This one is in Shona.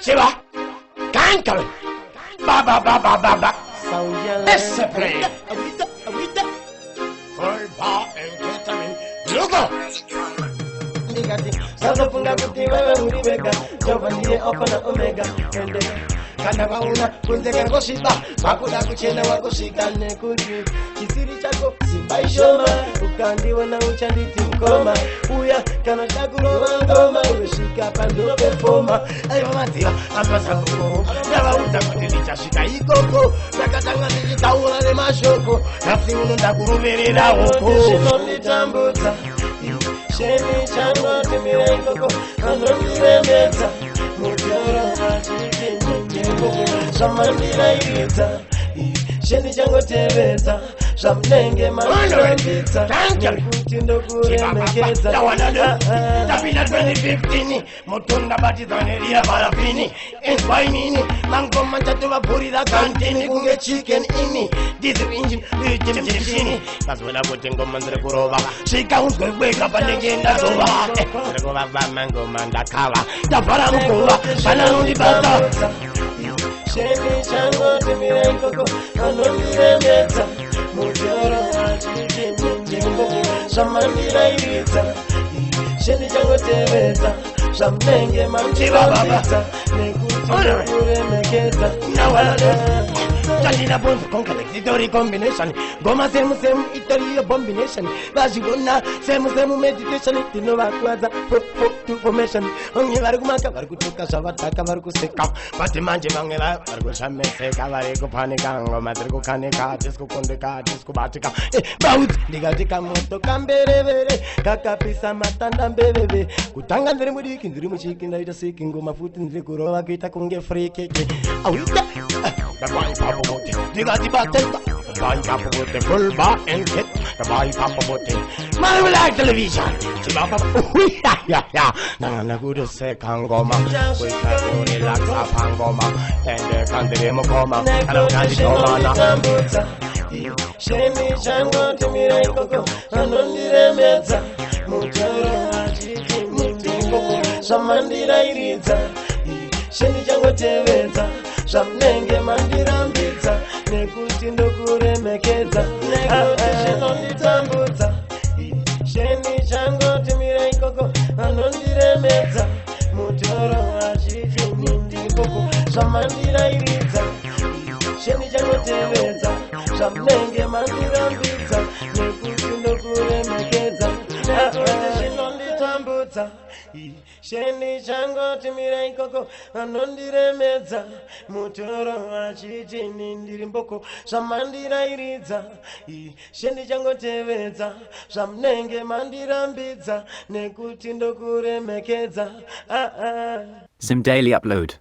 Siva, cántalo. Ba. Ese play. Volva en Ketamine. Luego. Sasa funga kuti wewe ulibega Jova ndiye opa na omega Ende kana wauna kunzeka ngoshiba Makuda kuchena wakushika nekuji Kisiri chako simba ishoma Ukandiwa na uchanditi mkoma Uya kana chakuro ngoma Ushika pando performa Ayo matiwa amasa kuko Yawa uta kutilicha shika ikoko Nakatanga nijita ula le mashoko Nafsi ununda kurumirira uko Shino nitambuta Sheni chango timire ikoko Anondire meta Mujoro machiki Nyekoko Shamandira irita Sheni chango tebeta Shamnenge manjambita Nyekutindo kuremekeza Tapina 2015 Mutunda batizaneria balapini Inspinini Mango manchatuwa puri da kantini Kunge chicken ini Diesel engine Chimchini Kaswela kutengo manzere kuroba Shika unzwe weka panegenda soba Kuroba mango mandakawa Tapara mkuwa Pananundi bata Sheni chango timire ikoko Anondire meta Mujoro machiki Nyekoko Shamandira irita Sheni chango tebeta Shamnenge manjambita Nekutindo kuremekeza Chandina bones con Calexitory combination. Goma same Italy combination. Vajigona same meditation. Tinova Quaza formation. Only Vargumaka Varkutuka Savataka Varkuseka. Patimanje Mangela, Vargusame Seka, Vareko Panica, Matrico Canica, Disco Condeca, Disco Batica. Bout Digatica Moto Cambere, Kakapisa Matanda Bebe, Kutanga Dremudik, Dremuchik, and I seeking Goma foot in the Kurova Kita Kunge free cake. The boy papa bote, the gati batel, the boy papa bote, full bar and kit, the boy papa bote. Man will like television. Chibapa, yeah. Nana good say Kangoma, we can relax up Hangoma, and the country Mokoma, and the country Gomana. Shemi chango timire ikoko, anondire meta, mujoro machiki Nyekoko Shamandira irita, Shemi chango tebeta Shamnenge mandirambita Nekutindo kuremekeza Sheno nitambuta Sheni chango timire ikoko Anondire meta Mujoro achiki Nyekoko Shamandira irita Sheni chango tebeta Shamnenge mandirambita Nekutindo kuremekeza Sheno nitambuta Sheni chango timire ikoko Anondire meza Mutoro achiti nindiri mboko Shamandira iridza Sheni chango teveza Shamnenge mandirambidza Nekuti ndokuremekeza Zim Daily Upload.